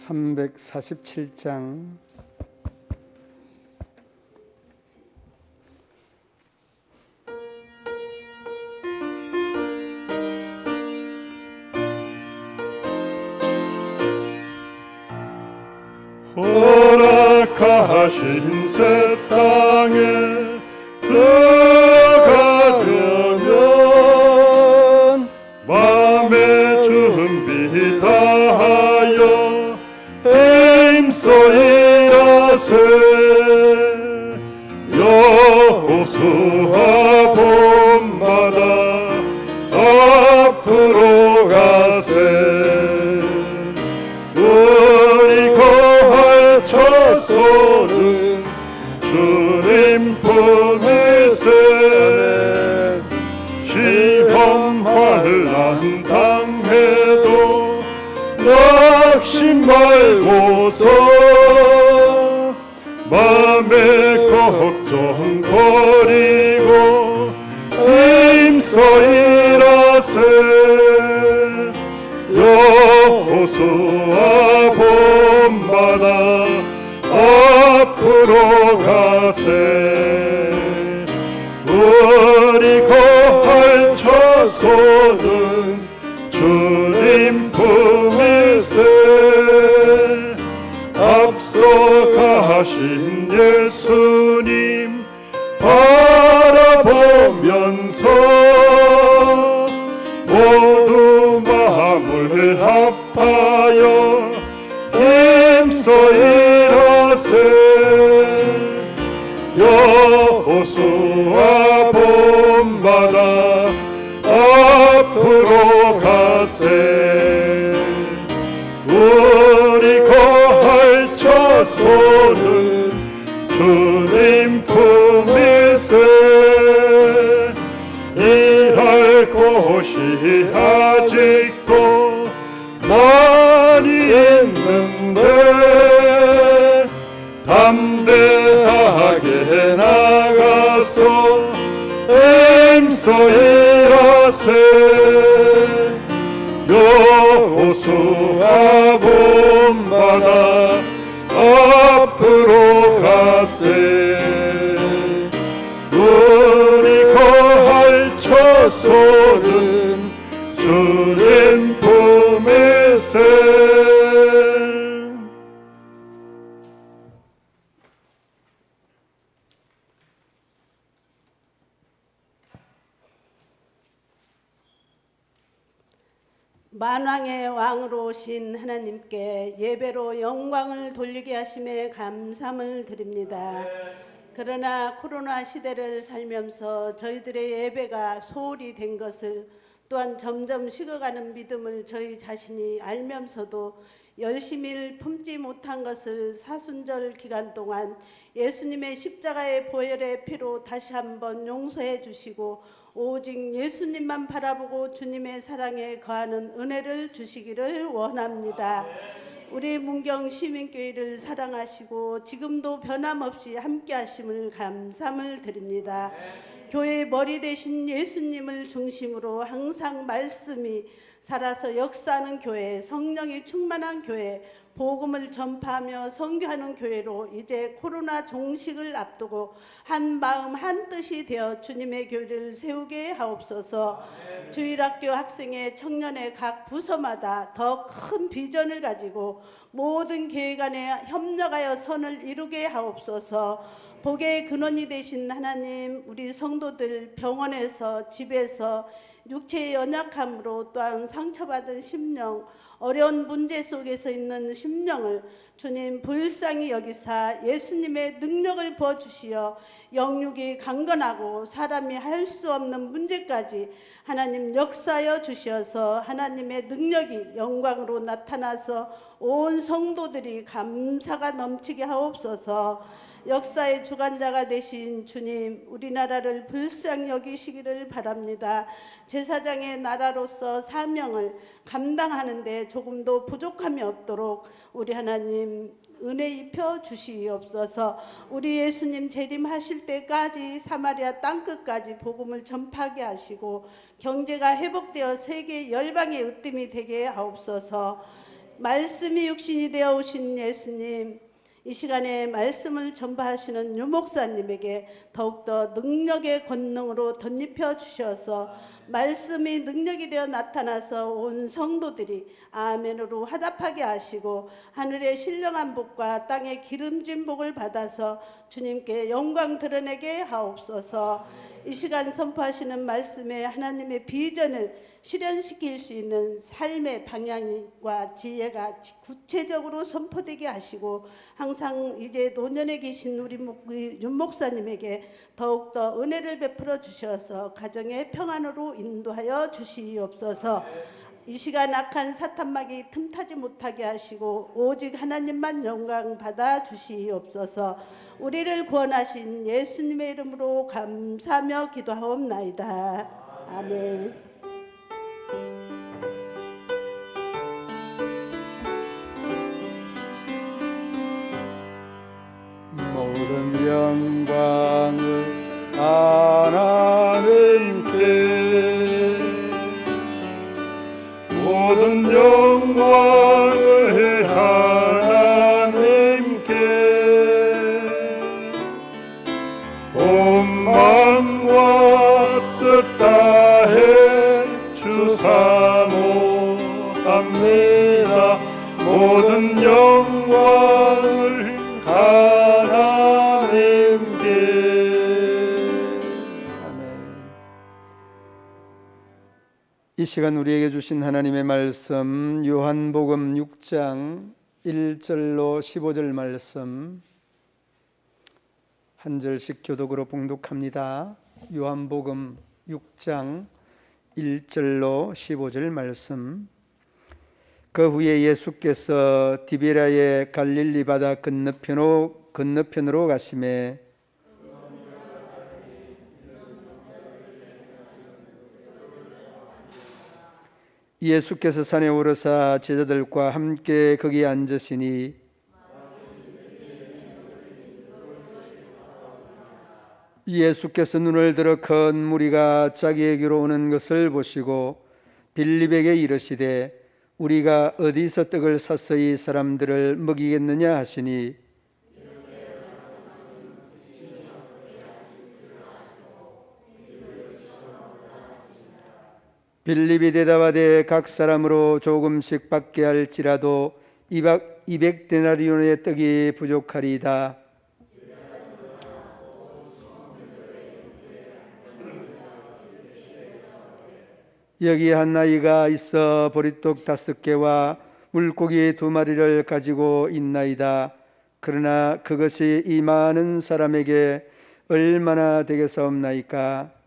347장 허락하신 새 땅에 들어가려면 마음의 준비 다하여 힘써 일하세. 여호수아 본마다 앞으로 가세. 우리 거할 처소는 주님 품일세. 시험 환난 당해도 낙심 말고서 맘의 걱정 버리고 힘써 일하세. 여호수아 본마다 앞으로 가세. 우리 거할 처소는 주님 품일세. 앞서 가신 예수님 바라보면서 모두 마음을 합하여 힘써 일하세. 여호수아 본마다 앞으로 가세. 우리 거할 처소는 주님 품일세. 일할 곳이 아직도 많이 있는데 담대하게 나가서 힘써 일하세. 여호수아 본마다 앞으로 가세. 우리 거할 처소는 주님 품일세. 만왕의 왕으로 오신 하나님께 예배로 영광을 돌리게 하심에 감사함을 드립니다. 그러나 코로나 시대를 살면서 저희들의 예배가 소홀히 된 것을, 또한 점점 식어가는 믿음을 저희 자신이 알면서도 열심히 품지 못한 것을 사순절 기간 동안 예수님의 십자가의 보혈의 피로 다시 한번 용서해 주시고 오직 예수님만 바라보고 주님의 사랑에 거하는 은혜를 주시기를 원합니다. 우리 문경 시민교회를 사랑하시고 지금도 변함없이 함께 하심을 감사함을 드립니다. 교회의 머리 되신 예수님을 중심으로 항상 말씀이 살아서 역사하는 교회, 성령이 충만한 교회, 복음을 전파하며 선교하는 교회로 이제 코로나 종식을 앞두고 한 마음 한 뜻이 되어 주님의 교회를 세우게 하옵소서. 주일학교 학생의 청년의 각 부서마다 더 큰 비전을 가지고 모든 교회 간에 협력하여 선을 이루게 하옵소서. 복의 근원이 되신 하나님, 우리 성도들 병원에서 집에서 육체의 연약함으로 또한 상처받은 심령, 어려운 문제 속에서 있는 심령을 주님 불쌍히 여기사 예수님의 능력을 부어주시어 영육이 강건하고 사람이 할 수 없는 문제까지 하나님 역사하여 주시어서 하나님의 능력이 영광으로 나타나서 온 성도들이 감사가 넘치게 하옵소서. 역사의 주관자가 되신 주님, 우리나라를 불쌍히 여기시기를 바랍니다. 제사장의 나라로서 사명을 감당하는데 조금도 부족함이 없도록 우리 하나님 은혜 입혀 주시옵소서. 우리 예수님 재림하실 때까지 사마리아 땅끝까지 복음을 전파하게 하시고 경제가 회복되어 세계 열방의 으뜸이 되게 하옵소서. 말씀이 육신이 되어 오신 예수님, 이 시간에 말씀을 전파하시는 유목사님에게 더욱더 능력의 권능으로 덧입혀 주셔서 말씀이 능력이 되어 나타나서 온 성도들이 아멘으로 화답하게 하시고 하늘의 신령한 복과 땅의 기름진 복을 받아서 주님께 영광 드러내게 하옵소서. 이 시간 선포하시는 말씀에 하나님의 비전을 실현시킬 수 있는 삶의 방향과 지혜가 구체적으로 선포되게 하시고 항상 이제 노년에 계신 우리 윤 목사님에게 더욱더 은혜를 베풀어 주셔서 가정의 평안으로 인도하여 주시옵소서. 이 시간 악한 사탄막이 틈타지 못하게 하시고 오직 하나님만 영광 받아 주시옵소서. 우리를 구원하신 예수님의 이름으로 감사하며 기도하옵나이다. 아멘. 모든 영광을 하나님께, 모든 영광을 하나님께, 온 마음과 뜻 다해 주사모합니다. 모든 영광을 하나님께. 아멘. 이 시간 우리에게 주신 하나님의 말씀, 요한복음 6장 1절로 15절 말씀 한 절씩 교독으로 봉독합니다. 요한복음 6장 1절로 15절 말씀. 그 후에 예수께서 디베랴의 갈릴리 바다 건너편으로 가시매 예수께서 산에 오르사 제자들과 함께 거기에 앉으시니 예수께서 눈을 들어 큰 무리가 자기에게로 오는 것을 보시고 빌립에게 이르시되 우리가 어디서 떡을 사서 이 사람들을 먹이겠느냐 하시니 빌립이 대답하되 각 사람으로 조금씩 받게 할지라도 200데나리온의 떡이 부족하리이다. 여기 한 아이가 있어 보리떡 5개와 물고기 2마리를 가지고 있나이다. 그러나 그것이 이 많은 사람에게 얼마나 되겠사옵나이까?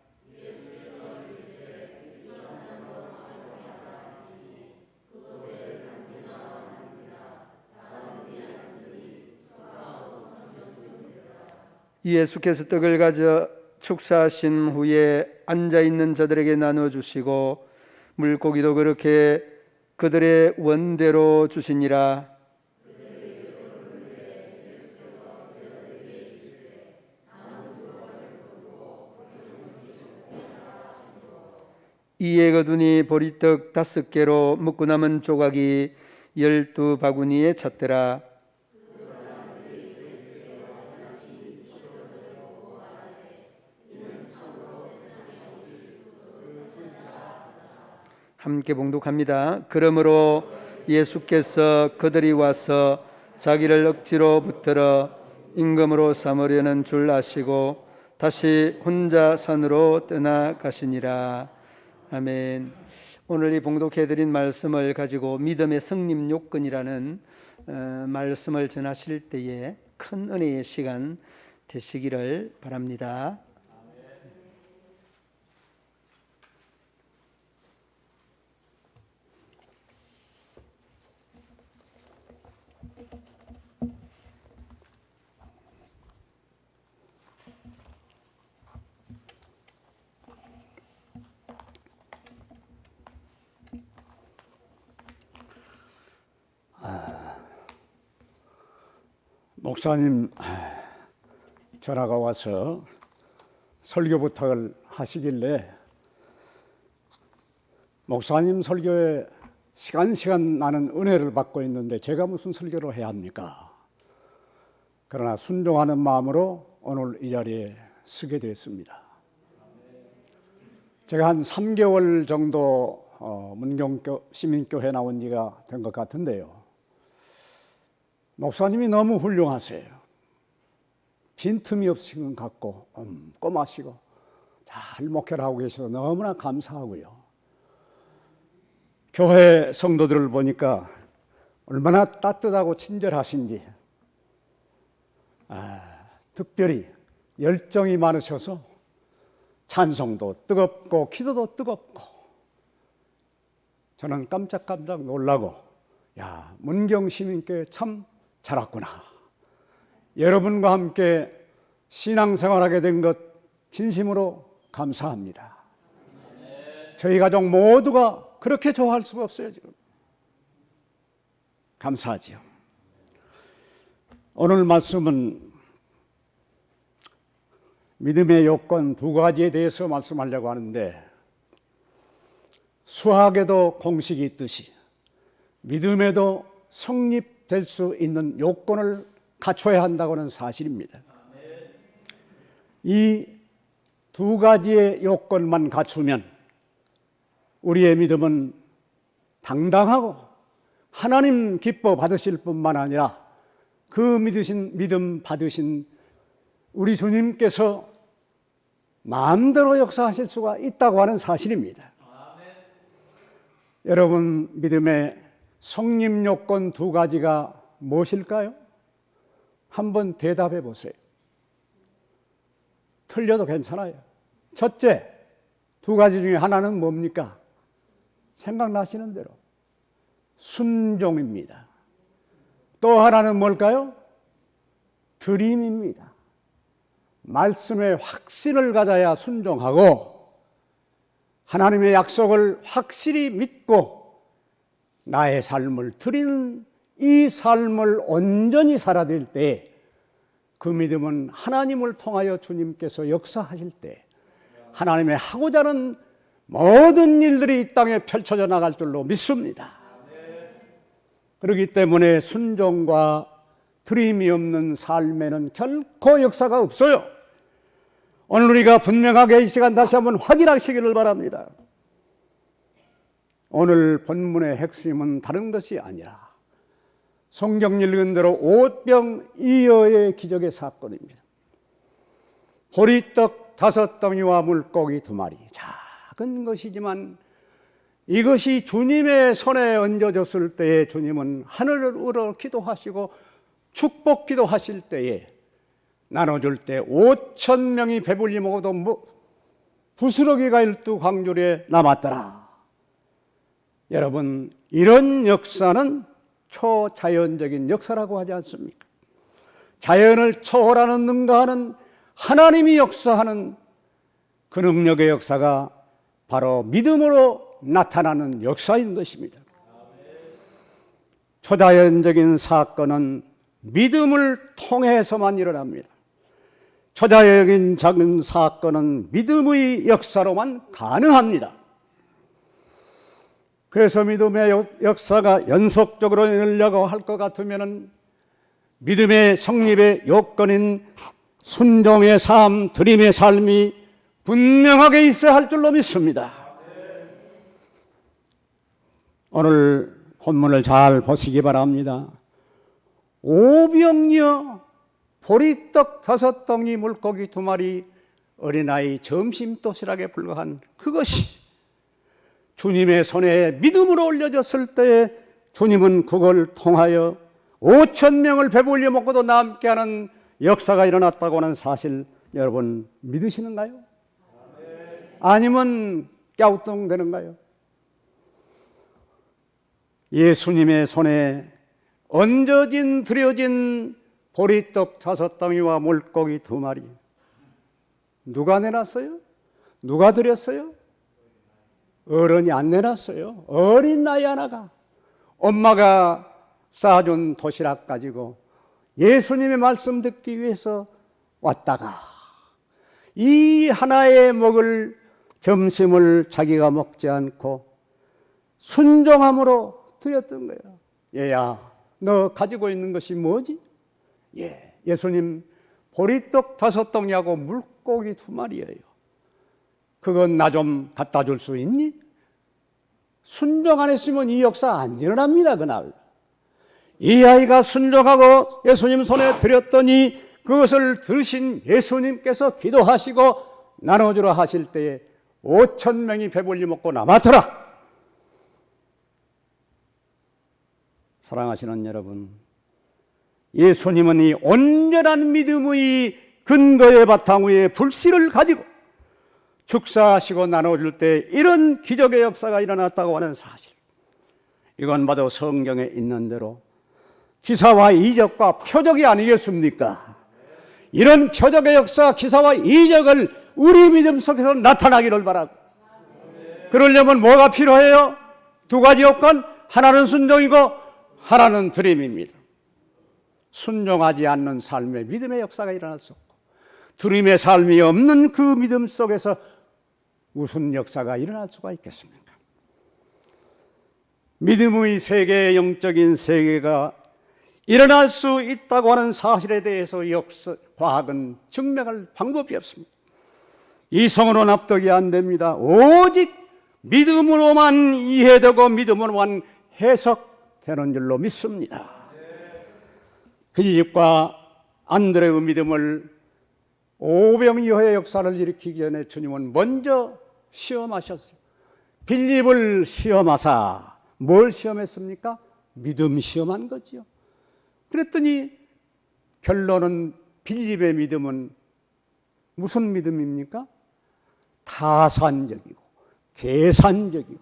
예수께서 떡을 가져 축사하신 후에 앉아있는 자들에게 나눠주시고 물고기도 그렇게 그들의 원대로 주시니라. 이에 거두니 보리떡 5개로 먹고 남은 조각이 12바구니에 찼더라. 함께 봉독합니다. 그러므로 예수께서 그들이 와서 자기를 억지로 붙들어 임금으로 삼으려는 줄 아시고 다시 혼자 산으로 떠나가시니라. 아멘. 오늘 이 봉독해드린 말씀을 가지고 믿음의 성립 요건이라는 말씀을 전하실 때에 큰 은혜의 시간 되시기를 바랍니다. 목사님 전화가 와서 설교 부탁을 하시길래 목사님 설교에 시간 나는 은혜를 받고 있는데 제가 무슨 설교를 해야 합니까? 그러나 순종하는 마음으로 오늘 이 자리에 서게 됐습니다. 제가 한 3개월 정도 문경교 시민교회 나온 지가 된 것 같은데요. 목사님이 너무 훌륭하세요. 빈틈이 없으신 것 같고 꼼꼼하시고 잘 목회를 하고 계셔서 너무나 감사하고요. 교회 성도들을 보니까 얼마나 따뜻하고 친절하신지 특별히 열정이 많으셔서 찬송도 뜨겁고 기도도 뜨겁고 저는 깜짝깜짝 놀라고 야, 문경시민교회 참 잘 왔구나. 여러분과 함께 신앙생활하게 된 것 진심으로 감사합니다. 저희 가족 모두가 그렇게 좋아할 수가 없어요. 지금 감사하지요. 오늘 말씀은 믿음의 요건 2가지에 대해서 말씀하려고 하는데, 수학에도 공식이 있듯이 믿음에도 성립될 수 있는 요건을 갖춰야 한다고 하는 사실입니다. 이 2가지의 요건만 갖추면 우리의 믿음은 당당하고 하나님 기뻐 받으실 뿐만 아니라 그 믿음 받으신 우리 주님께서 마음대로 역사하실 수가 있다고 하는 사실입니다. 여러분, 믿음의 성립 요건 2가지가 무엇일까요? 한번 대답해 보세요. 틀려도 괜찮아요. 첫째, 2가지 중에 하나는 뭡니까? 생각나시는 대로 순종입니다. 또 하나는 뭘까요? 드림입니다. 말씀에 확신을 가져야 순종하고 하나님의 약속을 확실히 믿고 나의 삶을 드리는 이 삶을 온전히 살아낼 때 그 믿음은 하나님을 통하여 주님께서 역사하실 때 하나님의 하고자 하는 모든 일들이 이 땅에 펼쳐져 나갈 줄로 믿습니다. 그렇기 때문에 순종과 드림이 없는 삶에는 결코 역사가 없어요. 오늘 우리가 분명하게 이 시간 다시 한번 확인하시기를 바랍니다. 오늘 본문의 핵심은 다른 것이 아니라 성경 읽은 대로 오병이어의 기적의 사건입니다. 보리떡 5덩이와 물고기 2마리, 작은 것이지만 이것이 주님의 손에 얹어졌을 때에 주님은 하늘을 우러 기도하시고 축복 기도하실 때에 나눠줄 때 5,000명이 배불리 먹어도 부스러기가 12광줄에 남았더라. 여러분, 이런 역사는 초자연적인 역사라고 하지 않습니까? 자연을 초월하는 능가하는 하나님이 역사하는 그 능력의 역사가 바로 믿음으로 나타나는 역사인 것입니다. 초자연적인 사건은 믿음을 통해서만 일어납니다. 초자연적인 작은 사건은 믿음의 역사로만 가능합니다. 그래서 믿음의 역사가 연속적으로 일어나려고 할 것 같으면 믿음의 성립의 요건인 순종의 삶, 드림의 삶이 분명하게 있어야 할 줄로 믿습니다. 오늘 본문을 잘 보시기 바랍니다. 오병이어 보리떡 5덩이 물고기 2마리 어린아이 점심 도시락에 불과한 그것이 주님의 손에 믿음으로 올려졌을 때에 주님은 그걸 통하여 5,000명을 배불리 먹고도 남게 하는 역사가 일어났다고 하는 사실 여러분 믿으시는가요? 아니면 갸우뚱대는가요? 예수님의 손에 얹어진 드려진 보리떡 5덩이와 물고기 2마리 누가 내놨어요? 누가 드렸어요? 어른이 안 내놨어요. 어린 나이 하나가 엄마가 싸준 도시락 가지고 예수님의 말씀 듣기 위해서 왔다가 이 하나에 먹을 점심을 자기가 먹지 않고 순종함으로 드렸던 거예요. 얘야, 너 가지고 있는 것이 뭐지? 예수님 보리떡 5덩이하고 물고기 2마리예요. 그건 나 좀 갖다 줄 수 있니? 순종 안 했으면 이 역사 안 일어납니다. 그날 이 아이가 순종하고 예수님 손에 드렸더니 그것을 들으신 예수님께서 기도하시고 나눠주라 하실 때에 5,000명이 배불리 먹고 남았더라. 사랑하시는 여러분, 예수님은 이 온전한 믿음의 근거의 바탕 위에 불씨를 가지고 축사하시고 나눠줄 때 이런 기적의 역사가 일어났다고 하는 사실, 이건 봐도 성경에 있는 대로 기사와 이적과 표적이 아니겠습니까? 이런 표적의 역사, 기사와 이적을 우리 믿음 속에서 나타나기를 바라고, 그러려면 뭐가 필요해요? 2가지 요건, 하나는 순종이고 하나는 드림입니다. 순종하지 않는 삶의 믿음의 역사가 일어날 수 없고, 드림의 삶이 없는 그 믿음 속에서 무슨 역사가 일어날 수가 있겠습니까? 믿음의 세계, 영적인 세계가 일어날 수 있다고 하는 사실에 대해서 과학은 증명할 방법이 없습니다. 이성으로 납득이 안 됩니다. 오직 믿음으로만 이해되고 믿음으로만 해석되는 줄로 믿습니다. 빌립과 안드레의 믿음을 오병이어의 역사를 일으키기 전에 주님은 먼저 시험하셨어요. 빌립을 시험하사 뭘 시험했습니까? 믿음 시험한 거지요. 그랬더니 결론은 빌립의 믿음은 무슨 믿음입니까? 타산적이고 계산적이고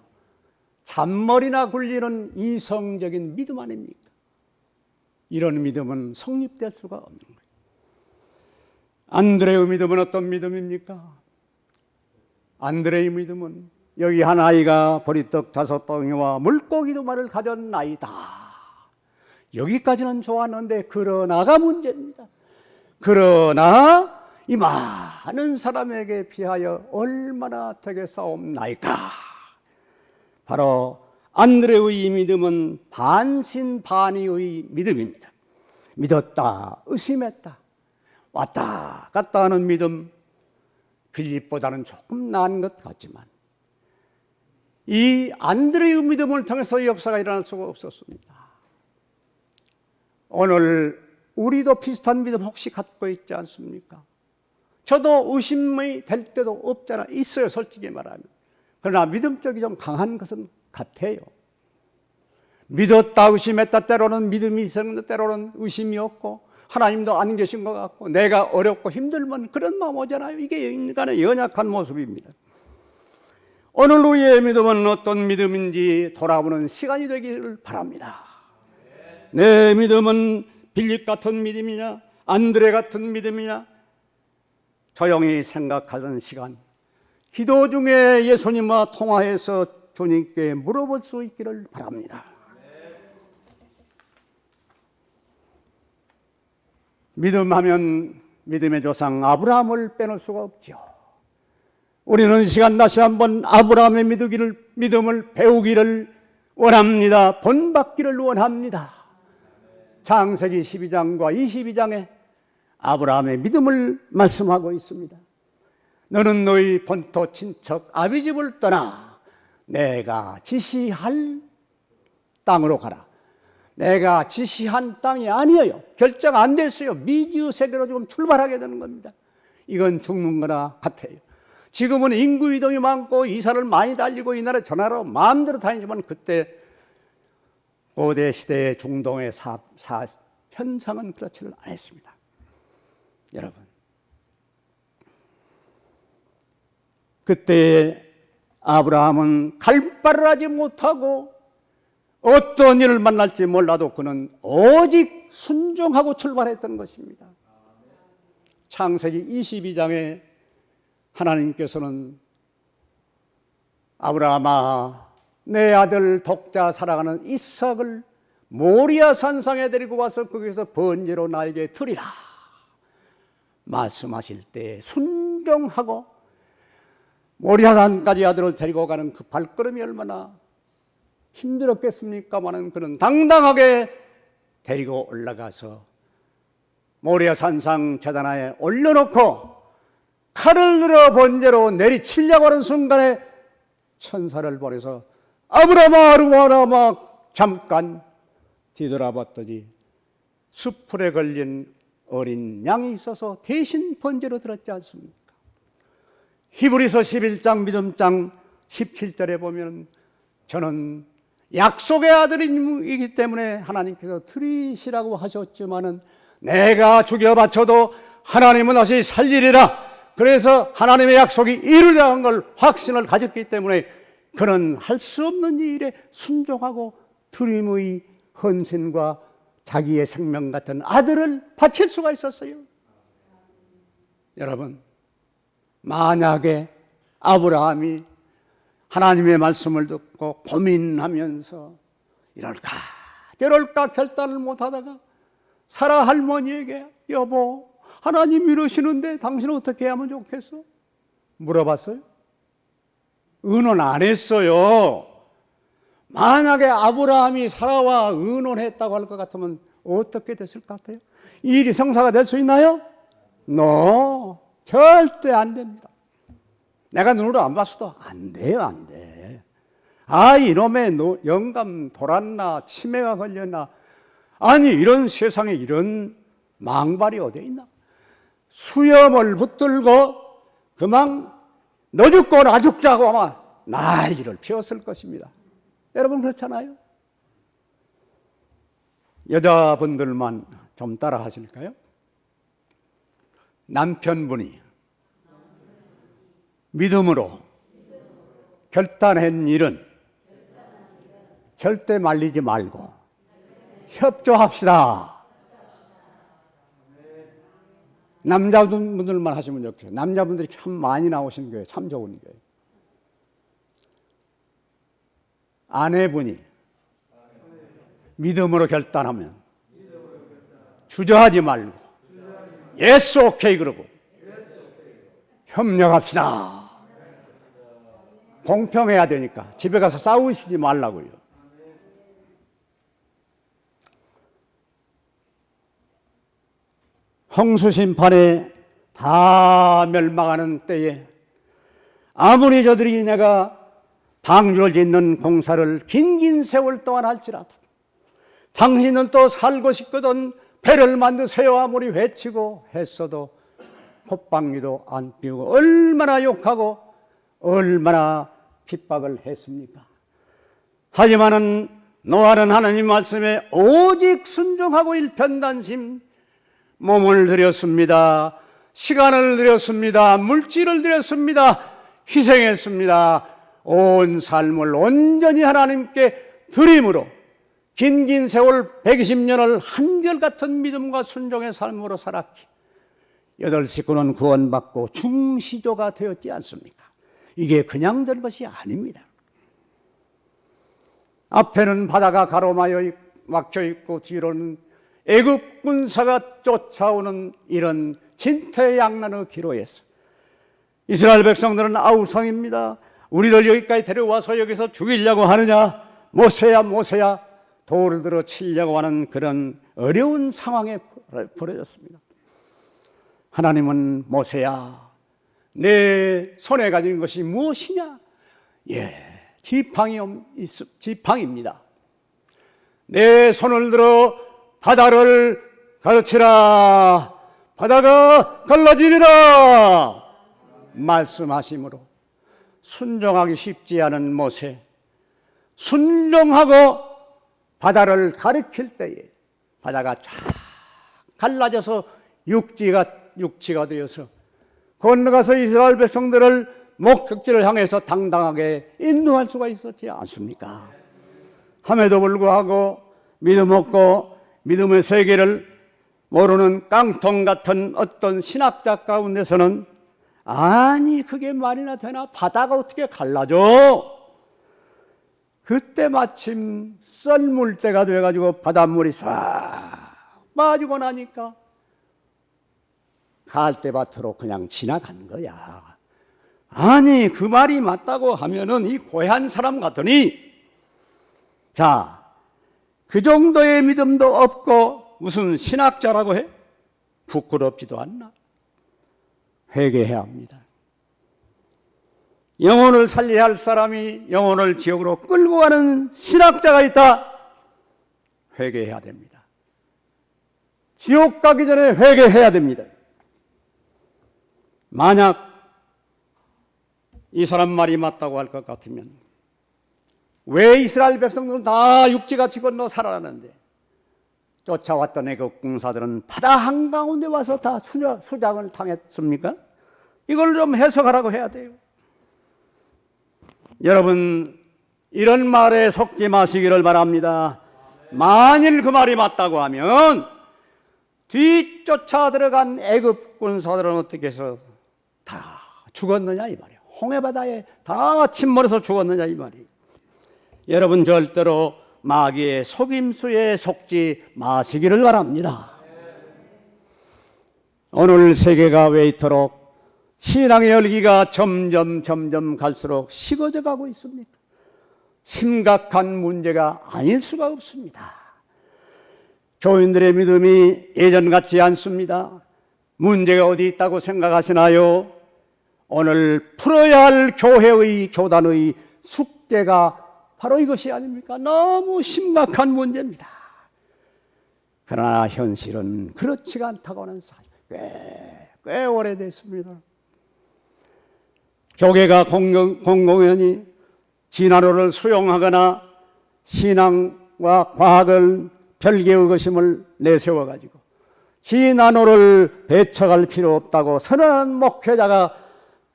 잔머리나 굴리는 이성적인 믿음 아닙니까? 이런 믿음은 성립될 수가 없는 거예요. 안드레의 믿음은 어떤 믿음입니까? 안드레의 믿음은 여기 한 아이가 보리떡 5덩이와 물고기 2마리를 가졌나이다. 여기까지는 좋았는데 그러나가 문제입니다. 그러나 이 많은 사람에게 비하여 얼마나 되겠사옵나이까. 바로 안드레의 믿음은 반신반의의 믿음입니다. 믿었다, 의심했다, 왔다 갔다 하는 믿음, 빌립보다는 조금 나은 것 같지만 이 안드레의 믿음을 통해서 역사가 일어날 수가 없었습니다. 오늘 우리도 비슷한 믿음 혹시 갖고 있지 않습니까? 저도 의심이 될 때도 없잖아. 있어요, 솔직히 말하면. 그러나 믿음적이 좀 강한 것은 같아요. 믿었다 의심했다, 때로는 믿음이 있었는데 때로는 의심이 없고 하나님도 안 계신 것 같고 내가 어렵고 힘들면 그런 마음 오잖아요. 이게 인간의 연약한 모습입니다. 오늘 우리의 믿음은 어떤 믿음인지 돌아보는 시간이 되기를 바랍니다. 내 믿음은 빌립 같은 믿음이냐, 안드레 같은 믿음이냐, 조용히 생각하는 시간, 기도 중에 예수님과 통화해서 주님께 물어볼 수 있기를 바랍니다. 믿음하면 믿음의 조상 아브라함을 빼놓을 수가 없죠. 우리는 시간 다시 한번 아브라함의 믿음을 배우기를 원합니다. 본받기를 원합니다. 창세기 12장과 22장에 아브라함의 믿음을 말씀하고 있습니다. 너는 너희 본토 친척 아비 집을 떠나 내가 지시할 땅으로 가라. 내가 지시한 땅이 아니에요. 결정 안 됐어요. 미지의 세계로 지금 출발하게 되는 겁니다. 이건 죽는 거나 같아요. 지금은 인구 이동이 많고 이사를 많이 달리고 이 나라 저 나라로 마음대로 다니지만 그때 고대 시대의 중동의 현상은 그렇지를 않았습니다. 여러분, 그때 아브라함은 갈 바를 하지 못하고 어떤 일을 만날지 몰라도 그는 오직 순종하고 출발했던 것입니다. 창세기 22장에 하나님께서는 아브라함아, 내 아들 독자 사랑하는 이삭을 모리아 산상에 데리고 와서 거기서 번제로 나에게 드리라 말씀하실 때 순종하고 모리아 산까지 아들을 데리고 가는 그 발걸음이 얼마나 힘들었겠습니까마는 그는 당당하게 데리고 올라가서 모리아 산상 제단하에 올려놓고 칼을 들어 번제로 내리치려고 하는 순간에 천사를 보내서 아브라함아 아브라함아 잠깐 뒤돌아봤더니 수풀에 걸린 어린 양이 있어서 대신 번제로 들었지 않습니까? 히브리서 11장 믿음장 17절에 보면 저는 약속의 아들이기 때문에 하나님께서 드리시라고 하셨지만은 내가 죽여 바쳐도 하나님은 다시 살리리라. 그래서 하나님의 약속이 이루리라는 걸 확신을 가졌기 때문에 그는 할 수 없는 일에 순종하고 드림의 헌신과 자기의 생명 같은 아들을 바칠 수가 있었어요. 여러분, 만약에 아브라함이 하나님의 말씀을 듣고 고민하면서 이럴까 저럴까 결단을 못하다가 사라 할머니에게 여보 하나님 이러시는데 당신은 어떻게 하면 좋겠어? 물어봤어요? 의논 안 했어요. 만약에 아브라함이 사라와 의논했다고 할 것 같으면 어떻게 됐을 것 같아요? 이 일이 성사가 될 수 있나요? 절대 안 됩니다. 내가 눈으로 안 봤어도 안 돼요, 안 돼. 아, 이놈의 영감 돌았나, 치매가 걸렸나. 아니, 이런 세상에 이런 망발이 어디 있나? 수염을 붙들고 그만 너 죽고 나 죽자고 아마 난리를 피웠을 것입니다. 여러분 그렇잖아요? 여자분들만 좀 따라 하실까요? 남편분이 믿음으로 결단한 일은 절대 말리지 말고 협조합시다. 남자분들만 하시면 좋겠어요. 남자분들이 참 많이 나오시는 거예요. 참 좋은 거예요. 아내분이 믿음으로 결단하면 주저하지 말고 예스 오케이 그러고 협력합시다. 공평해야 되니까 집에 가서 싸우시지 말라고요. 홍수심판에 다 멸망하는 때에 아무리 저들이 내가 방주를 짓는 공사를 긴 세월 동안 할지라도 당신은 또 살고 싶거든 배를 만드세요 아무리 외치고 했어도 콧방귀도 안 피우고 얼마나 욕하고 얼마나 핍박을 했습니까? 하지만은 노아는 하나님 말씀에 오직 순종하고 일편단심 몸을 들였습니다. 시간을 들였습니다. 물질을 들였습니다. 희생했습니다. 온 삶을 온전히 하나님께 드림으로 긴 세월 120년을 한결같은 믿음과 순종의 삶으로 살았기 8식구는 구원받고 중시조가 되었지 않습니까? 이게 그냥 된 것이 아닙니다. 앞에는 바다가 막혀 있고 뒤로는 애굽 군사가 쫓아오는 이런 진퇴양난의 기로에서 이스라엘 백성들은 아우성입니다. 우리를 여기까지 데려와서 여기서 죽이려고 하느냐? 모세야 돌을 들어 치려고 하는 그런 어려운 상황에 벌어졌습니다. 하나님은 모세야 내 손에 가진 것이 무엇이냐? 지팡입니다. 내 손을 들어 바다를 가르치라. 바다가 갈라지리라. 말씀하심으로 순종하기 쉽지 않은 모세, 순종하고 바다를 가리킬 때에 바다가 쫙 갈라져서 육지가 되어서 건너가서 이스라엘 백성들을 목적지를 향해서 당당하게 인도할 수가 있었지 않습니까? 함에도 불구하고 믿음 없고 믿음의 세계를 모르는 깡통 같은 어떤 신학자 가운데서는 아니 그게 말이나 되나? 바다가 어떻게 갈라져? 그때 마침 썰물 때가 돼가지고 바닷물이 싹 빠지고 나니까 갈대밭으로 그냥 지나간 거야. 아니 그 말이 맞다고 하면은 이 고향 사람 같으니 자, 그 정도의 믿음도 없고 무슨 신학자라고 해? 부끄럽지도 않나? 회개해야 합니다. 영혼을 살려야 할 사람이 영혼을 지옥으로 끌고 가는 신학자가 있다. 회개해야 됩니다. 지옥 가기 전에 회개해야 됩니다. 만약 이 사람 말이 맞다고 할 것 같으면 왜 이스라엘 백성들은 다 육지같이 건너 살아나는데 쫓아왔던 애국 군사들은 바다 한가운데 와서 다 수장을 당했습니까? 이걸 좀 해석하라고 해야 돼요. 여러분, 이런 말에 속지 마시기를 바랍니다. 만일 그 말이 맞다고 하면 뒤쫓아 들어간 애국 군사들은 어떻게 해서 다 죽었느냐 이 말이에요. 홍해바다에 다 침몰해서 죽었느냐 이 말이에요. 여러분, 절대로 마귀의 속임수에 속지 마시기를 바랍니다. 오늘 세계가 왜 이토록 신앙의 열기가 점점 갈수록 식어져 가고 있습니까? 심각한 문제가 아닐 수가 없습니다. 교인들의 믿음이 예전 같지 않습니다. 문제가 어디 있다고 생각하시나요? 오늘 풀어야 할 교회의 교단의 숙제가 바로 이것이 아닙니까? 너무 심각한 문제입니다. 그러나 현실은 그렇지가 않다고 하는 사실 꽤 오래됐습니다. 교계가 공공연히 진화론을 수용하거나 신앙과 과학을 별개의 의구심을 내세워가지고 진화론을 배척할 필요 없다고 선언한 목회자가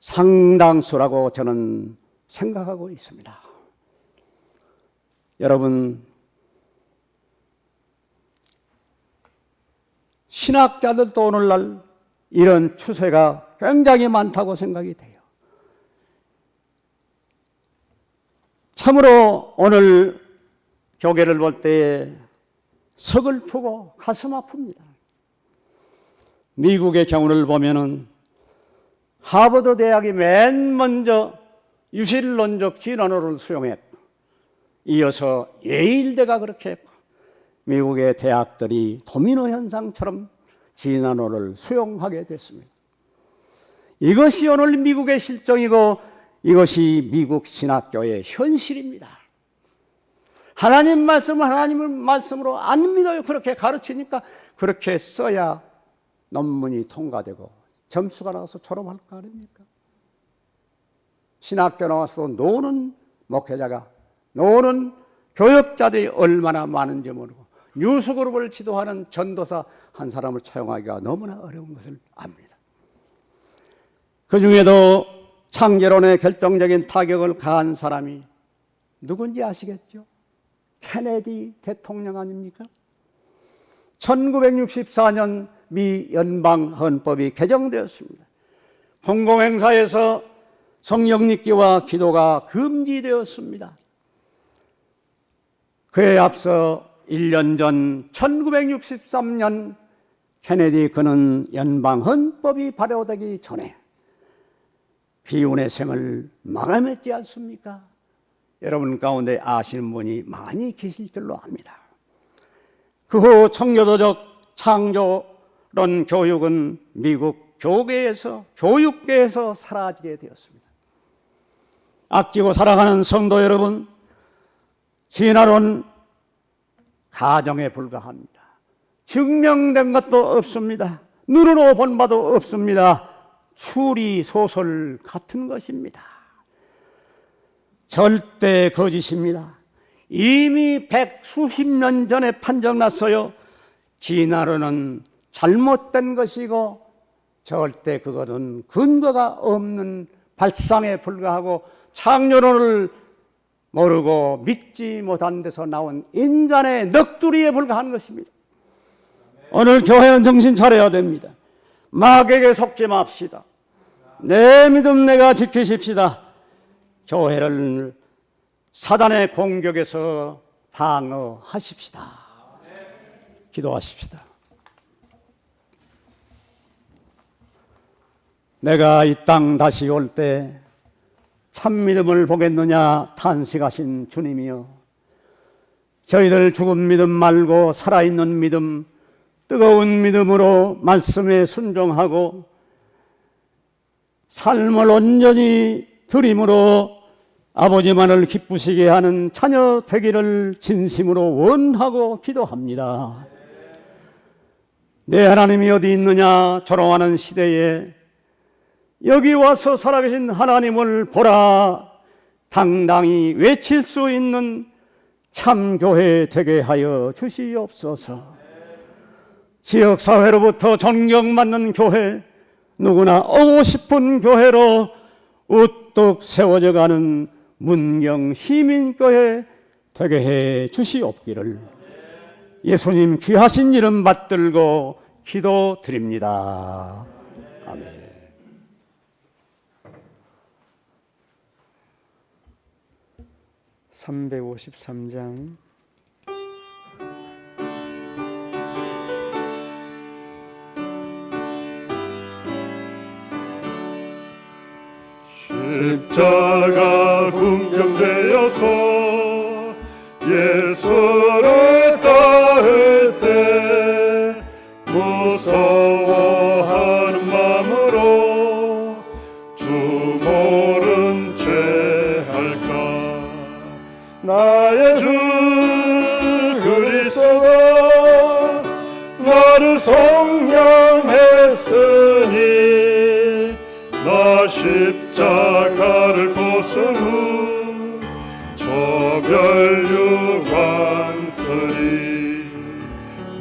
상당수라고 저는 생각하고 있습니다. 여러분, 신학자들도 오늘날 이런 추세가 굉장히 많다고 생각이 돼요. 참으로 오늘 교계를 볼 때 서글프고 가슴 아픕니다. 미국의 경우를 보면은 하버드 대학이 맨 먼저 유실론적 진화론을 수용했고, 이어서 예일대가 그렇게 했고, 미국의 대학들이 도미노 현상처럼 진화론을 수용하게 됐습니다. 이것이 오늘 미국의 실정이고 이것이 미국 신학교의 현실입니다. 하나님 말씀을 하나님의 말씀으로 안 믿어요. 그렇게 가르치니까 그렇게 써야 논문이 통과되고 점수가 나와서 졸업할 거 아닙니까? 신학교 나와서 노는 목회자가, 노는 교역자들이 얼마나 많은지 모르고 뉴스그룹을 지도하는 전도사 한 사람을 채용하기가 너무나 어려운 것을 압니다. 그 중에도 창제론에 결정적인 타격을 가한 사람이 누군지 아시겠죠? 케네디 대통령 아닙니까? 1964년 미 연방헌법이 개정되었습니다. 공공행사에서 성령립기와 기도가 금지되었습니다. 그에 앞서 1년 전 1963년 케네디 그는 연방헌법이 발효되기 전에 비운의 생을 마감했지 않습니까? 여러분 가운데 아시는 분이 많이 계실 줄로 압니다. 그 후 청교도적 창조론 교육은 미국 교계에서, 교육계에서 사라지게 되었습니다. 아끼고 사랑하는 성도 여러분, 진화론 가정에 불과합니다. 증명된 것도 없습니다. 눈으로 본 바도 없습니다. 추리 소설 같은 것입니다. 절대 거짓입니다. 이미 100수십 년 전에 판정났어요. 진화론은 잘못된 것이고 절대 그것은 근거가 없는 발상에 불과하고 창조론을 모르고 믿지 못한 데서 나온 인간의 넋두리에 불과한 것입니다. 오늘 교회는 정신 차려야 됩니다. 마귀에게 속지 맙시다. 내 믿음 내가 지키십시다. 교회를 사단의 공격에서 방어하십시다. 기도하십시다. 내가 이 땅 다시 올 때 참 믿음을 보겠느냐 탄식하신 주님이여, 저희들 죽은 믿음 말고 살아있는 믿음, 뜨거운 믿음으로 말씀에 순종하고 삶을 온전히 드림으로 아버지만을 기쁘시게 하는 자녀 되기를 진심으로 원하고 기도합니다. 내 하나님이 어디 있느냐 조롱하는 시대에 여기 와서 살아계신 하나님을 보라 당당히 외칠 수 있는 참교회 되게 하여 주시옵소서. 지역사회로부터 존경받는 교회, 누구나 오고 싶은 교회로 우뚝 세워져 가는 문경 시민교회 되게 해 주시옵기를 예수님 귀하신 이름 받들고 기도드립니다. 아멘. (353장) 십자가 군병되어서 예수를 따를 때 무서워하는 마음으로 주 모른 채 할까. 나의 주 그리스도가 나를 성령했으니 나 십자가를 벗은 후 저멸류관쓰리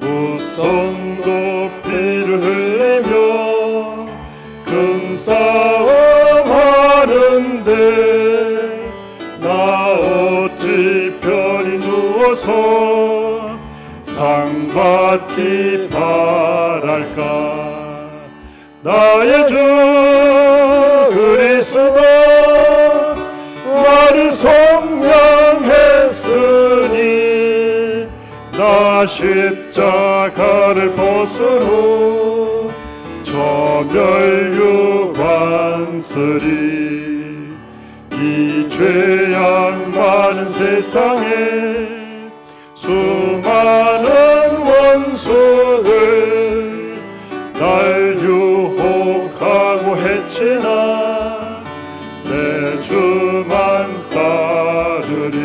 무성도 피를 흘리며 큰 싸움 하는데 나 어찌 편히 누워서 상 받기 바랄까. 나의 주 그리스도 나를 성령했으니 나 십자가를 벗은 후 저멸류관쓰리 이 죄악 많은 세상에 수많은 원수들 날 유혹하고 해치나 내 주만 따르리.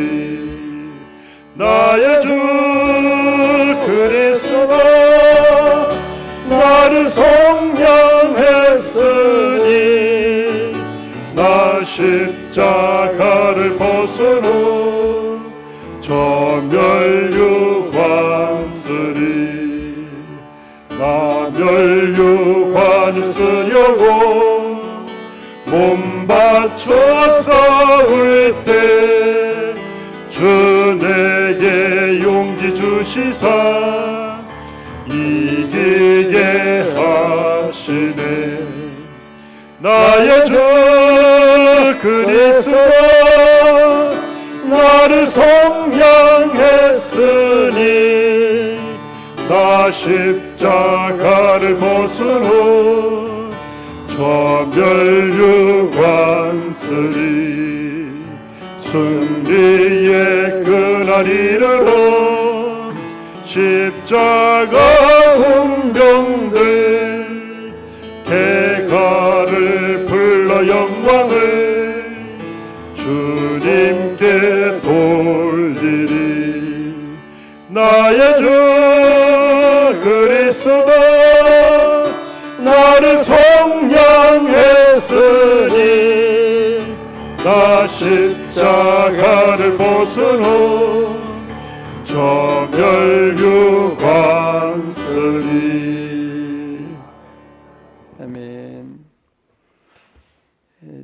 나의 주 그리스도 나를 성령했으니 나 십자가를 벗은 후 저멸류관쓰리 나 멸류관을 쓰려고 몸 바쳐 싸울 때 주 내게 용기 주시사 이기게 하시네. 나의 주 그리스도 나를 성령했으니 나 십자가를 벗은 후 저멸류관쓰리 승리의 그날 이르러 십자가 군병들 대가를 불러 영광을 주님께 돌리리. 나의 주 그리스도 나를 성령했으니 나 십자가를 벗은 후 저멸류관쓰리. 아멘.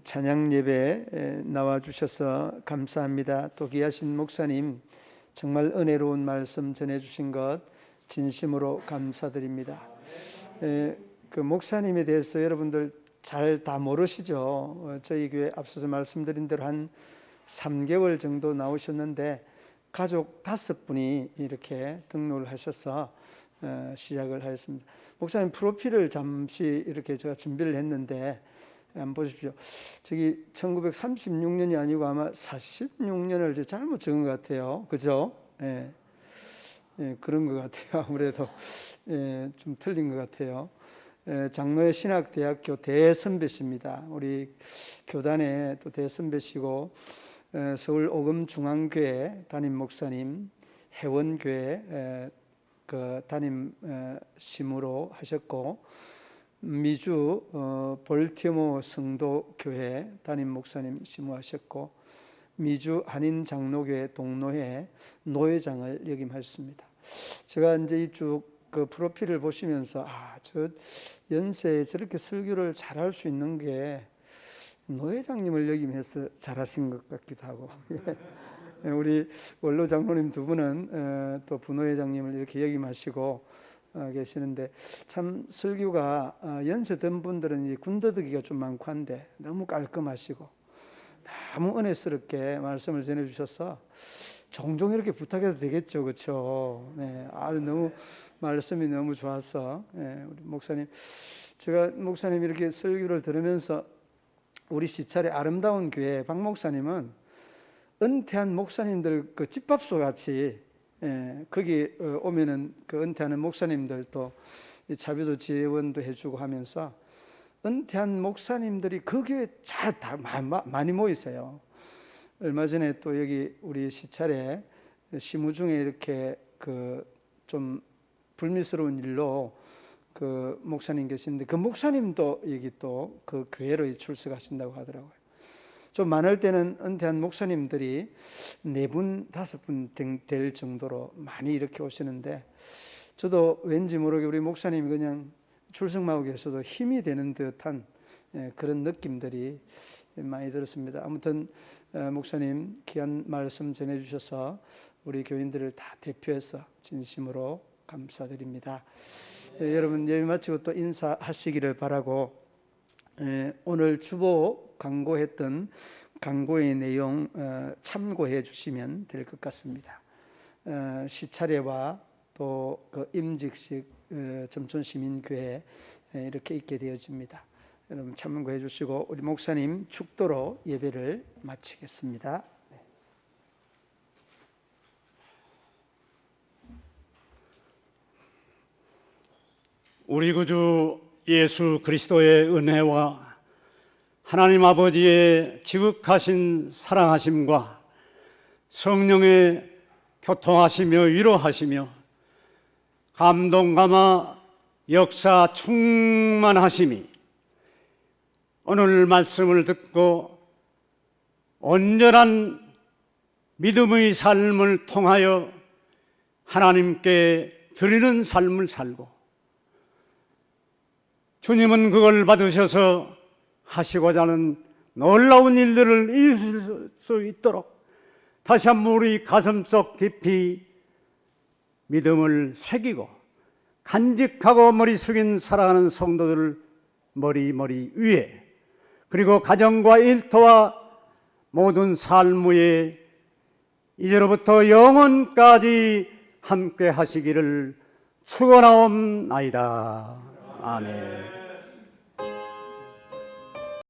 찬양 예배 나와 주셔서 감사합니다. 또 귀하신 목사님 정말 은혜로운 말씀 전해 주신 것 진심으로 감사드립니다. 그 목사님에 대해서 여러분들 잘 다 모르시죠? 저희 교회 앞서서 말씀드린 대로 한 3개월 정도 나오셨는데 가족 5분이 이렇게 등록을 하셔서 시작을 하였습니다. 목사님 프로필을 잠시 이렇게 제가 준비를 했는데 한번 보십시오. 저기 1936년이 아니고 아마 46년을 잘못 적은 것 같아요. 그죠? 예. 그런 것 같아요. 아무래도 좀 틀린 것 같아요. 장로의 신학대학교 대선배십니다. 우리 교단의 또 대선배시고 서울 오금중앙교회 담임 목사님, 해원교회 그 담임 심으로 하셨고, 미주 볼티모어 성도교회 담임 목사님 심우하셨고, 미주 한인장로교회 동로회 노회장을 역임하셨습니다. 제가 이제 이 쭉 그 프로필을 보시면서 저 연세에 저렇게 설교를 잘할 수 있는 게 노회장님을 역임해서 잘하신 것 같기도 하고 우리 원로 장로님 두 분은 또 부노회장님을 이렇게 역임하시고 계시는데, 참 설교가 연세 든 분들은 군더더기가 좀 많고 한데 너무 깔끔하시고 너무 은혜스럽게 말씀을 전해주셔서 종종 이렇게 부탁해도 되겠죠, 그렇죠? 네, 너무 말씀이 너무 좋아서 우리 목사님, 제가 목사님 이렇게 설교를 들으면서 우리 시찰의 아름다운 교회 박 목사님은 은퇴한 목사님들 그 집밥소 같이 거기 오면은 그 은퇴하는 목사님들도 자비도 지원도 해주고 하면서 은퇴한 목사님들이 그 교회에 다 많이 모이세요. 얼마 전에 또 여기 우리 시찰에 시무 중에 이렇게 그 좀 불미스러운 일로 그 목사님 계시는데, 그 목사님도 여기 또 그 교회로 출석하신다고 하더라고요. 좀 많을 때는 은퇴한 목사님들이 4분, 5분 될 정도로 많이 이렇게 오시는데, 저도 왠지 모르게 우리 목사님이 그냥 출석만 하고 계셔도 힘이 되는 듯한 그런 느낌들이 많이 들었습니다. 아무튼 목사님 귀한 말씀 전해주셔서 우리 교인들을 다 대표해서 진심으로 감사드립니다. 여러분 예배 마치고 또 인사하시기를 바라고, 오늘 주보 강고했던 강고의 내용 참고해 주시면 될 것 같습니다. 시차례와 또 그 임직식 점촌시민교회 이렇게 있게 되어집니다. 여러분 참고해 주시고 우리 목사님 축도로 예배를 마치겠습니다. 우리 구주 예수 그리스도의 은혜와 하나님 아버지의 지극하신 사랑하심과 성령의 교통하시며 위로하시며 감동감화 역사 충만하심이 오늘 말씀을 듣고 온전한 믿음의 삶을 통하여 하나님께 드리는 삶을 살고, 주님은 그걸 받으셔서 하시고자 하는 놀라운 일들을 이룰 수 있도록 다시 한번 우리 가슴속 깊이 믿음을 새기고 간직하고 머리 숙인 사랑하는 성도들 머리 위에, 그리고 가정과 일터와 모든 삶의 이제로부터 영원까지 함께 하시기를 축원하옵나이다. 아멘.